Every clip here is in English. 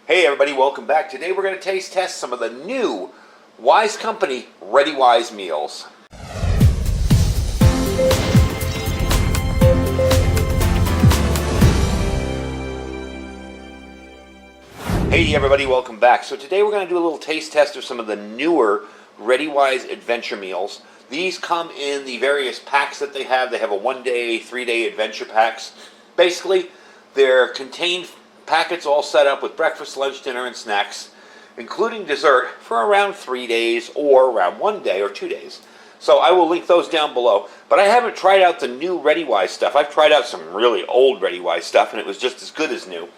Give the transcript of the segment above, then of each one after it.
Hey everybody, welcome back. Today we're going to taste test some of the new Wise Company ReadyWise meals. Hey everybody, welcome back. So today we're going to do a little taste test of some of the newer ReadyWise adventure meals. These come in the various packs that they have. They have a 1-day, 3-day adventure packs. Basically, they're contained packets all set up with breakfast, lunch, dinner, and snacks, including dessert for around 3 days or around 1 day or 2 days. So I will link those down below. But I haven't tried out the new ReadyWise stuff. I've tried out some really old ReadyWise stuff, and it was just as good as new.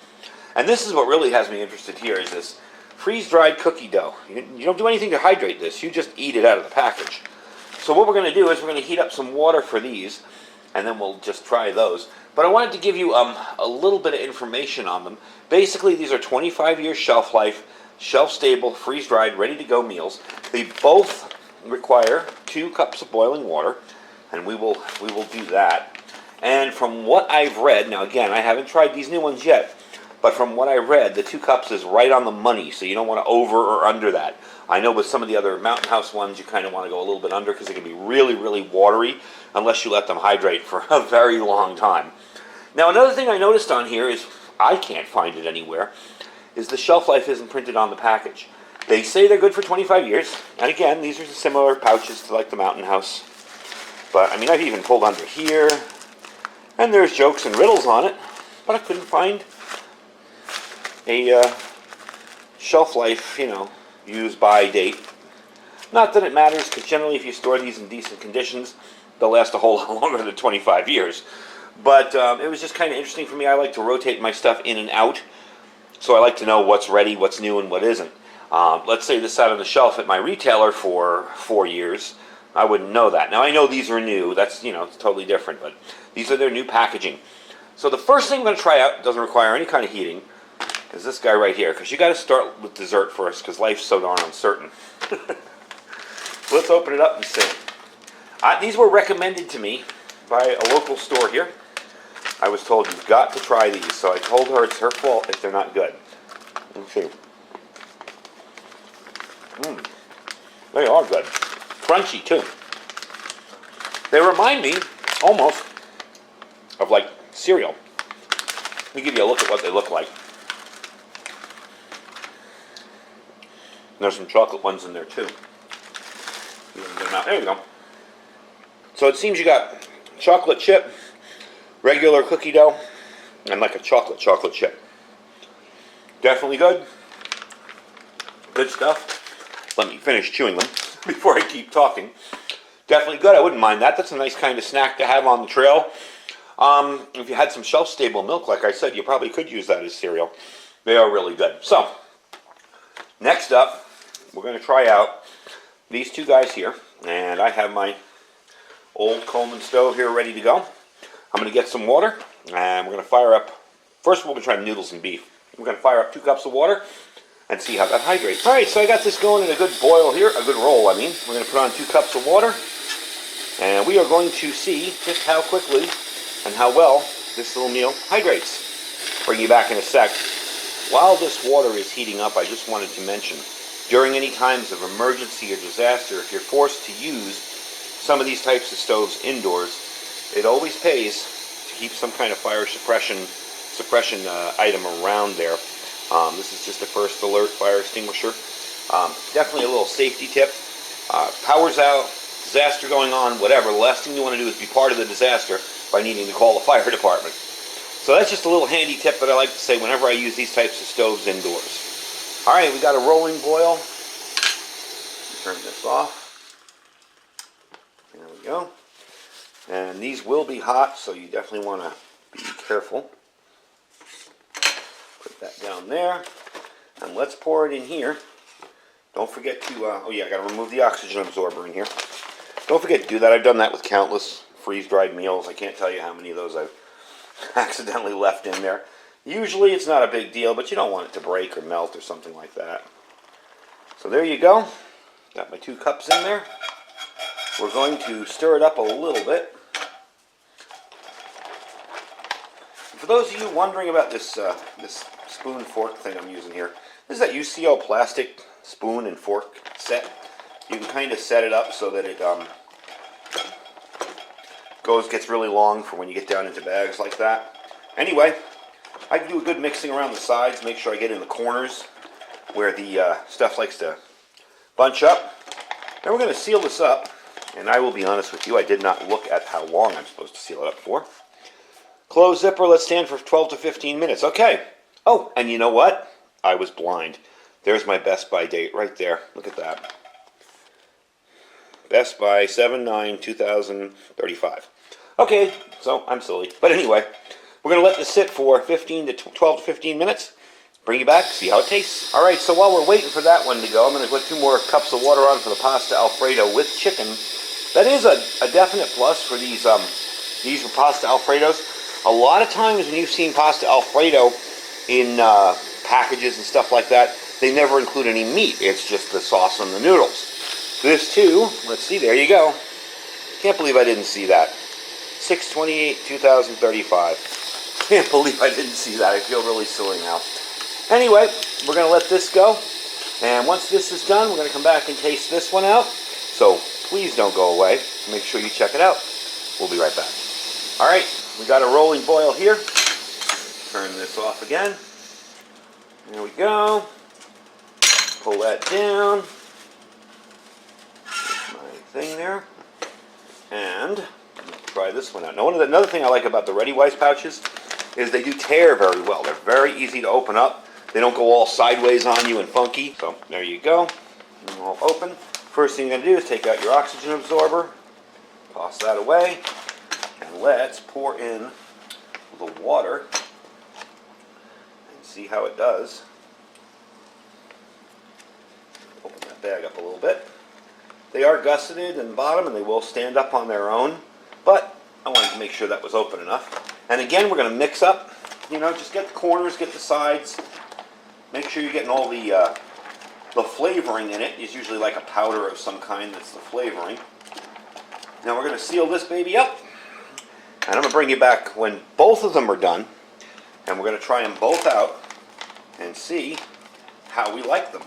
And this is what really has me interested here, is this freeze-dried cookie dough. You don't do anything to hydrate this. You just eat it out of the package. So what we're going to do is we're going to heat up some water for these, and then we'll just try those. But I wanted to give you a little bit of information on them. Basically, these are 25-year shelf life, shelf-stable, freeze-dried, ready-to-go meals. They both require 2 cups of boiling water, and we will do that. And from what I've read, now again, I haven't tried these new ones yet, but from what I read, the 2 cups is right on the money, so you don't want to over or under that. I know with some of the other Mountain House ones, you kind of want to go a little bit under because they can be really, really watery unless you let them hydrate for a very long time. Now, another thing I noticed on here is, I can't find it anywhere, is the shelf life isn't printed on the package. They say they're good for 25 years, and again, these are similar pouches to like the Mountain House. But, I mean, I've even pulled under here, and there's jokes and riddles on it, but I couldn't find a shelf life, use by date. Not that it matters, because generally if you store these in decent conditions, they'll last a whole lot longer than 25 years. But it was just kind of interesting for me. I like to rotate my stuff in and out, so I like to know what's ready, what's new, and what isn't. Let's say this sat on the shelf at my retailer for 4 years. I wouldn't know that. Now, I know these are new. That's, it's totally different, but these are their new packaging. So the first thing I'm going to try out, doesn't require any kind of heating, is this guy right here, because you got to start with dessert first, because life's so darn uncertain. So let's open it up and see. These were recommended to me by a local store here. I was told you've got to try these, so I told her it's her fault if they're not good. Let's see. They are good. Crunchy, too. They remind me, almost, of like cereal. Let me give you a look at what they look like. There's some chocolate ones in there too. There you go. So it seems you got chocolate chip, regular cookie dough, and like a chocolate chip. Definitely good. Good stuff. Let me finish chewing them before I keep talking. Definitely good. I wouldn't mind that. That's a nice kind of snack to have on the trail. If you had some shelf-stable milk, like I said, you probably could use that as cereal. They are really good. So, next up, we're going to try out these 2 guys here, and I have my old Coleman stove here ready to go. I'm going to get some water, and we're going to fire up, first of all, we're going to try Noodles and Beef. We're going to fire up 2 cups of water and see how that hydrates. Alright, so I got this going in a good boil here, a good roll, I mean. We're going to put on 2 cups of water, and we are going to see just how quickly and how well this little meal hydrates. Bring you back in a sec. While this water is heating up, I just wanted to mention, during any times of emergency or disaster, if you're forced to use some of these types of stoves indoors, it always pays to keep some kind of fire suppression item around there. This is just a first alert fire extinguisher. Definitely a little safety tip. Power's out, disaster going on, whatever. The last thing you want to do is be part of the disaster by needing to call the fire department. So that's just a little handy tip that I like to say whenever I use these types of stoves indoors. Alright, we got a rolling boil. Turn this off. There we go. And these will be hot, so you definitely want to be careful. Put that down there. And let's pour it in here. Don't forget to, oh yeah, I got to remove the oxygen absorber in here. Don't forget to do that. I've done that with countless freeze-dried meals. I can't tell you how many of those I've accidentally left in there. Usually it's not a big deal, but you don't want it to break or melt or something like that. So there you go. Got my 2 cups in there. We're going to stir it up a little bit. For those of you wondering about this spoon fork thing I'm using here. This is that UCO plastic spoon and fork set. You can kind of set it up so that it gets really long for when you get down into bags like that. Anyway, I can do a good mixing around the sides, make sure I get in the corners where the stuff likes to bunch up. Then we're going to seal this up, and I will be honest with you, I did not look at how long I'm supposed to seal it up for. Close zipper, let's stand for 12 to 15 minutes. Okay. Oh, and you know what? I was blind. There's my Best By date right there. Look at that. Best By 7/9/2035. Okay, so I'm silly. But anyway, we're going to let this sit for 12 to 15 minutes. Bring you back, see how it tastes. All right, so while we're waiting for that one to go, I'm going to put 2 more cups of water on for the pasta Alfredo with chicken. That is a definite plus for these pasta Alfredos. A lot of times when you've seen pasta Alfredo in packages and stuff like that, they never include any meat. It's just the sauce and the noodles. This too, let's see, there you go. Can't believe I didn't see that. 6/28/2035. Can't believe I didn't see that. I feel really silly now. Anyway, we're going to let this go. And once this is done, we're going to come back and taste this one out. So please don't go away. Make sure you check it out. We'll be right back. All right, we got a rolling boil here. Turn this off again. There we go. Pull that down. There's my thing there. And try this one out. Now, another thing I like about the ReadyWise pouches is they do tear very well. They're very easy to open up. They don't go all sideways on you and funky. So there you go. All open. First thing you're going to do is take out your oxygen absorber. Toss that away. And let's pour in the water and see how it does. Open that bag up a little bit. They are gusseted in the bottom and they will stand up on their own, but I wanted to make sure that was open enough. And again, we're going to mix up, just get the corners, get the sides. Make sure you're getting all the flavoring in it. It's usually like a powder of some kind that's the flavoring. Now we're going to seal this baby up. And I'm going to bring you back when both of them are done. And we're going to try them both out and see how we like them.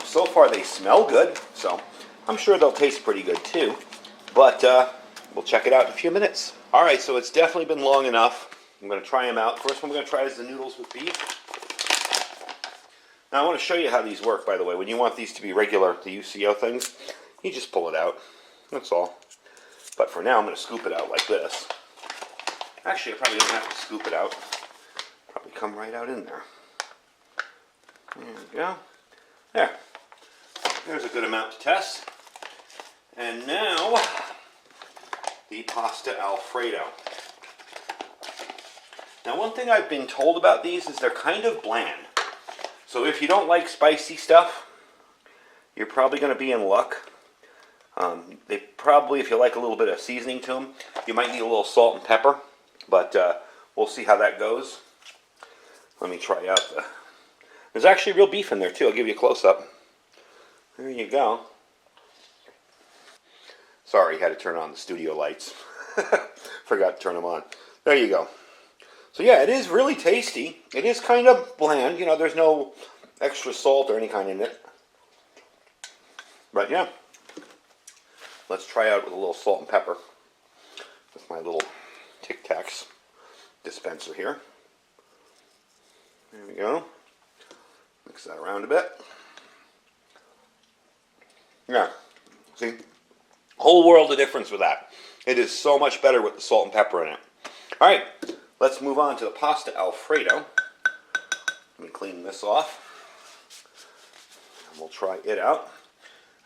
So far they smell good, so I'm sure they'll taste pretty good too. But we'll check it out in a few minutes. Alright, so it's definitely been long enough. I'm going to try them out. First one we're going to try is the noodles with beef. Now I want to show you how these work, by the way. When you want these to be regular, the UCO things, you just pull it out. That's all. But for now, I'm going to scoop it out like this. Actually, I probably don't have to scoop it out. Probably come right out in there. There we go. There. There's a good amount to test. And now, the pasta Alfredo. Now, one thing I've been told about these is they're kind of bland. So if you don't like spicy stuff, you're probably going to be in luck. They probably, if you like a little bit of seasoning to them, you might need a little salt and pepper. But we'll see how that goes. Let me try out the... There's actually real beef in there too. I'll give you a close-up. There you go. Sorry, had to turn on the studio lights. Forgot to turn them on. There you go. So yeah, it is really tasty. It is kind of bland. There's no extra salt or any kind in it. But yeah. Let's try out with a little salt and pepper. With my little Tic Tacs dispenser here. There we go. Mix that around a bit. Yeah. See? Whole world of difference with that. It is so much better with the salt and pepper in it. Alright. Let's move on to the pasta Alfredo. Let me clean this off. And we'll try it out.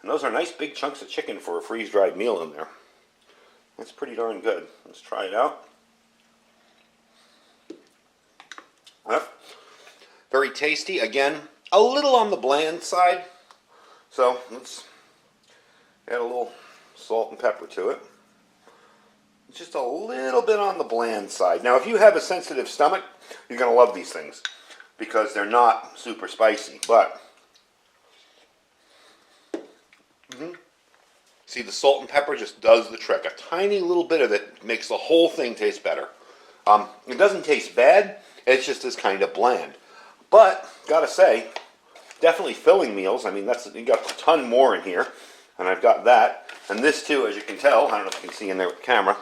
And those are nice big chunks of chicken for a freeze-dried meal in there. That's pretty darn good. Let's try it out. Yep. Very tasty. Again, a little on the bland side. So let's add a little salt and pepper to it. Just a little bit on the bland side. Now, if you have a sensitive stomach, you're going to love these things because they're not super spicy. But, see, the salt and pepper just does the trick. A tiny little bit of it makes the whole thing taste better. It doesn't taste bad. It's just this kind of bland. But gotta say, definitely filling meals. I mean, you got a ton more in here, and I've got that. And this too, as you can tell, I don't know if you can see in there with the camera,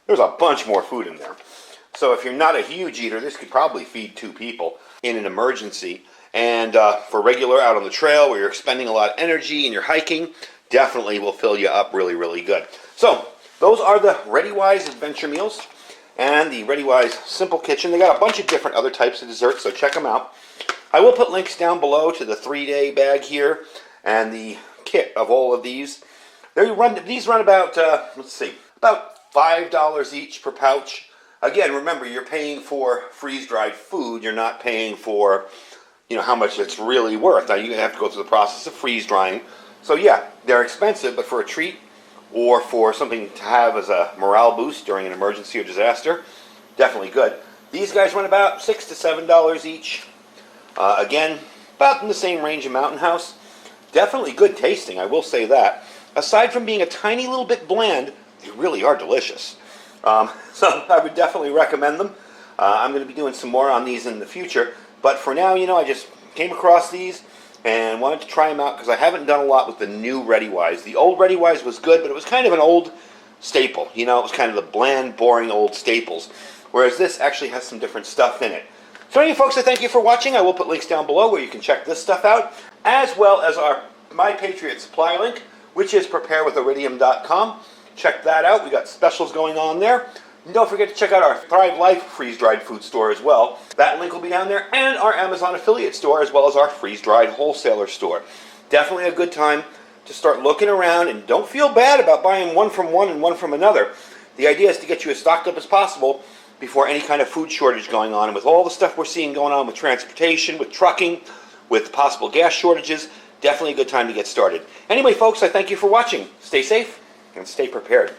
there's a bunch more food in there. So if you're not a huge eater, this could probably feed 2 people in an emergency. And for regular out on the trail where you're expending a lot of energy and you're hiking, definitely will fill you up really, really good. So those are the ReadyWise Adventure Meals and the ReadyWise Simple Kitchen. They got a bunch of different other types of desserts, so check them out. I will put links down below to the 3-day bag here and the kit of all of these. These run about, let's see, about $5 each per pouch. Again, remember, you're paying for freeze-dried food. You're not paying for, how much it's really worth. Now, you're going to have to go through the process of freeze-drying. So, yeah, they're expensive, but for a treat or for something to have as a morale boost during an emergency or disaster, definitely good. These guys run about $6 to $7 each. Again, about in the same range of Mountain House. Definitely good tasting, I will say that. Aside from being a tiny little bit bland, they really are delicious. So I would definitely recommend them. I'm going to be doing some more on these in the future. But for now, I just came across these and wanted to try them out because I haven't done a lot with the new ReadyWise. The old ReadyWise was good, but it was kind of an old staple. It was kind of the bland, boring old staples. Whereas this actually has some different stuff in it. So anyway, folks, I thank you for watching. I will put links down below where you can check this stuff out, as well as our My Patriot Supply link, which is preparewithiridium.com. Check that out. We got specials going on there. And don't forget to check out our Thrive Life freeze-dried food store as well. That link will be down there, and our Amazon affiliate store, as well as our freeze-dried wholesaler store. Definitely a good time to start looking around, and don't feel bad about buying one from one and one from another. The idea is to get you as stocked up as possible before any kind of food shortage going on. And with all the stuff we're seeing going on with transportation, with trucking, with possible gas shortages, definitely a good time to get started. Anyway, folks, I thank you for watching. Stay safe and stay prepared.